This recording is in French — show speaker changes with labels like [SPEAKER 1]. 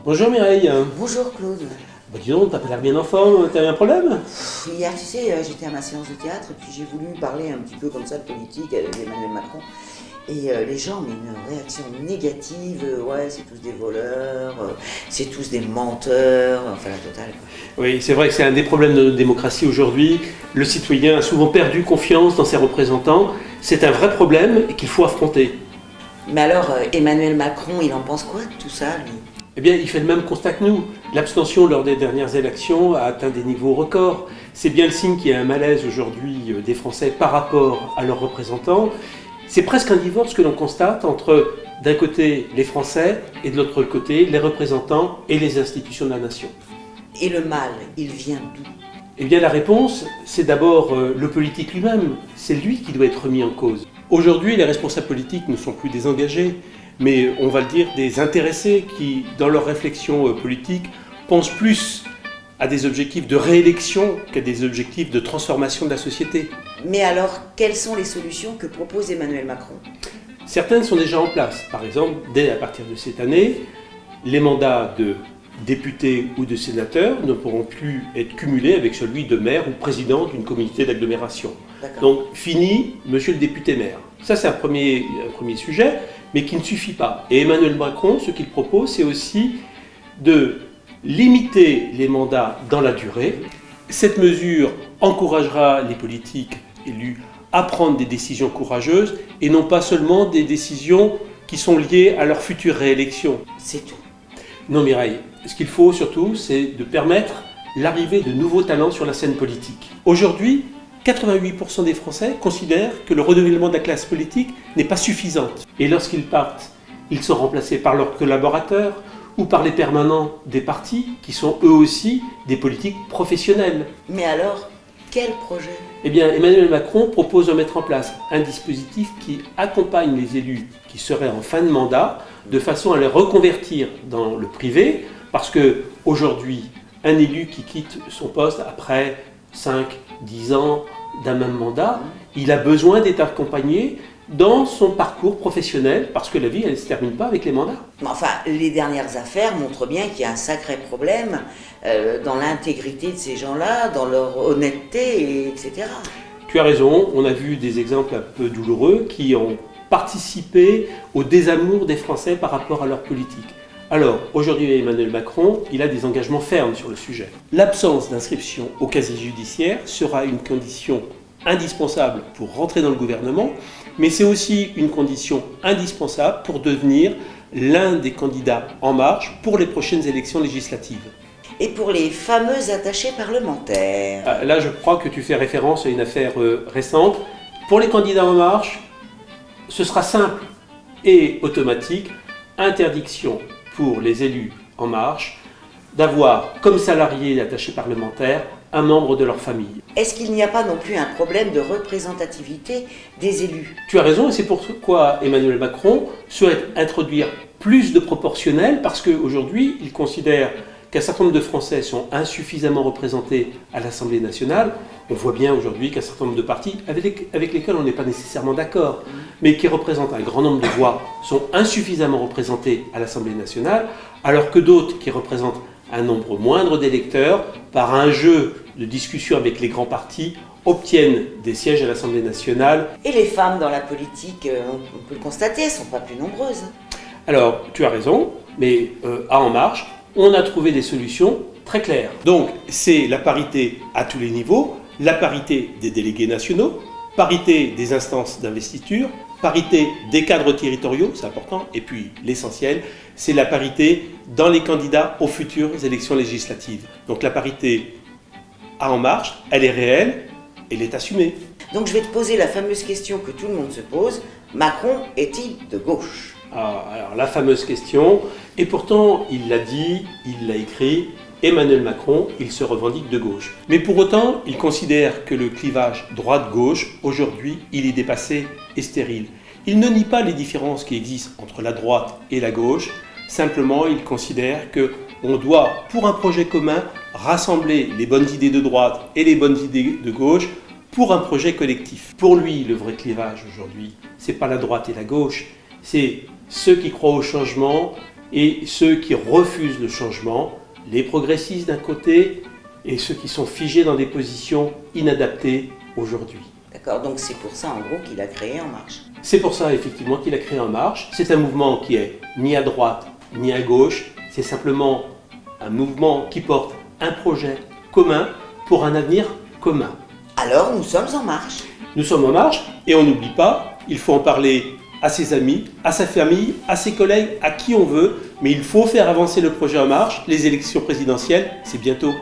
[SPEAKER 1] Bonjour Mireille.
[SPEAKER 2] Bonjour Claude.
[SPEAKER 1] Bah dis donc, t'as pas l'air bien en forme, t'as eu un problème?
[SPEAKER 2] Hier, tu sais, j'étais à ma séance de théâtre et puis j'ai voulu parler un petit peu comme ça de politique avec Emmanuel Macron. Et les gens ont une réaction négative, ouais, c'est tous des voleurs, c'est tous des menteurs, enfin la totale, quoi.
[SPEAKER 1] Oui, c'est vrai que c'est un des problèmes de notre démocratie aujourd'hui. Le citoyen a souvent perdu confiance dans ses représentants. C'est un vrai problème qu'il faut affronter.
[SPEAKER 2] Mais alors, Emmanuel Macron, il en pense quoi de tout ça, lui?
[SPEAKER 1] Eh bien, il fait le même constat que nous. L'abstention lors des dernières élections a atteint des niveaux records. C'est bien le signe qu'il y a un malaise aujourd'hui des Français par rapport à leurs représentants. C'est presque un divorce que l'on constate entre, d'un côté, les Français et de l'autre côté, les représentants et les institutions de la nation.
[SPEAKER 2] Et le mal, il vient d'où?
[SPEAKER 1] Eh bien, la réponse, c'est d'abord le politique lui-même. C'est lui qui doit être remis en cause. Aujourd'hui, les responsables politiques ne sont plus des engagés, mais on va le dire des intéressés qui, dans leur réflexion politique, pensent plus à des objectifs de réélection qu'à des objectifs de transformation de la société.
[SPEAKER 2] Mais alors, quelles sont les solutions que propose Emmanuel Macron?
[SPEAKER 1] Certaines sont déjà en place. Par exemple, dès à partir de cette année, les mandats de députés ou de sénateurs ne pourront plus être cumulés avec celui de maire ou président d'une communauté d'agglomération. Donc, fini, monsieur le député maire. Ça, c'est un premier sujet, mais qui ne suffit pas. Et Emmanuel Macron, ce qu'il propose, c'est aussi de limiter les mandats dans la durée. Cette mesure encouragera les politiques élus à prendre des décisions courageuses et non pas seulement des décisions qui sont liées à leur future réélection.
[SPEAKER 2] C'est tout.
[SPEAKER 1] Non Mireille, ce qu'il faut surtout, c'est de permettre l'arrivée de nouveaux talents sur la scène politique. Aujourd'hui, 88% des Français considèrent que le renouvellement de la classe politique n'est pas suffisant. Et lorsqu'ils partent, ils sont remplacés par leurs collaborateurs ou par les permanents des partis qui sont eux aussi des politiques professionnels.
[SPEAKER 2] Mais alors, quel projet?
[SPEAKER 1] Eh bien, Emmanuel Macron propose de mettre en place un dispositif qui accompagne les élus qui seraient en fin de mandat de façon à les reconvertir dans le privé, parce que aujourd'hui, un élu qui quitte son poste après 5-10 ans d'un même mandat, il a besoin d'être accompagné dans son parcours professionnel, parce que la vie, elle ne se termine pas avec les mandats.
[SPEAKER 2] Enfin, les dernières affaires montrent bien qu'il y a un sacré problème dans l'intégrité de ces gens-là, dans leur honnêteté, etc.
[SPEAKER 1] Tu as raison, on a vu des exemples un peu douloureux qui ont participé au désamour des Français par rapport à leur politique. Alors, aujourd'hui, Emmanuel Macron, il a des engagements fermes sur le sujet. L'absence d'inscription au casier judiciaire sera une condition indispensable pour rentrer dans le gouvernement, mais c'est aussi une condition indispensable pour devenir l'un des candidats en marche pour les prochaines élections législatives.
[SPEAKER 2] Et pour les fameux attachés parlementaires?
[SPEAKER 1] Là, je crois que tu fais référence à une affaire récente. Pour les candidats en marche, ce sera simple et automatique. Interdiction pour les élus en marche d'avoir comme salarié d'attaché parlementaire un membre de leur famille.
[SPEAKER 2] Est-ce qu'il n'y a pas non plus un problème de représentativité des élus?
[SPEAKER 1] Tu as raison, et c'est pourquoi Emmanuel Macron souhaite introduire plus de proportionnel, parce qu'aujourd'hui, il considère qu'un certain nombre de Français sont insuffisamment représentés à l'Assemblée nationale. On voit bien aujourd'hui qu'un certain nombre de partis avec lesquels on n'est pas nécessairement d'accord, mais qui représentent un grand nombre de voix, sont insuffisamment représentés à l'Assemblée nationale, alors que d'autres qui représentent un nombre moindre d'électeurs, par un jeu de discussion avec les grands partis, obtiennent des sièges à l'Assemblée nationale.
[SPEAKER 2] Et les femmes dans la politique, on peut le constater, elles ne sont pas plus nombreuses.
[SPEAKER 1] Alors, tu as raison, mais à En Marche, on a trouvé des solutions très claires. Donc, c'est la parité à tous les niveaux, la parité des délégués nationaux, parité des instances d'investiture, parité des cadres territoriaux, c'est important, et puis l'essentiel, c'est la parité dans les candidats aux futures élections législatives. Donc la parité à En Marche, elle est réelle, elle est assumée.
[SPEAKER 2] Donc je vais te poser la fameuse question que tout le monde se pose, Macron est-il de gauche?
[SPEAKER 1] Alors la fameuse question, et pourtant il l'a dit, il l'a écrit, Emmanuel Macron, il se revendique de gauche. Mais pour autant, il considère que le clivage droite-gauche, aujourd'hui, il est dépassé et stérile. Il ne nie pas les différences qui existent entre la droite et la gauche, simplement il considère qu'on doit, pour un projet commun, rassembler les bonnes idées de droite et les bonnes idées de gauche pour un projet collectif. Pour lui, le vrai clivage aujourd'hui, c'est pas la droite et la gauche, c'est ceux qui croient au changement et ceux qui refusent le changement, les progressistes d'un côté et ceux qui sont figés dans des positions inadaptées aujourd'hui.
[SPEAKER 2] D'accord, donc c'est pour ça en gros qu'il a créé En Marche.
[SPEAKER 1] C'est pour ça effectivement qu'il a créé En Marche. C'est un mouvement qui est ni à droite ni à gauche, c'est simplement un mouvement qui porte un projet commun pour un avenir commun.
[SPEAKER 2] Alors nous sommes En Marche.
[SPEAKER 1] Nous sommes En Marche et on n'oublie pas, il faut en parler à ses amis, à sa famille, à ses collègues, à qui on veut, mais il faut faire avancer le projet En Marche. Les élections présidentielles, c'est bientôt.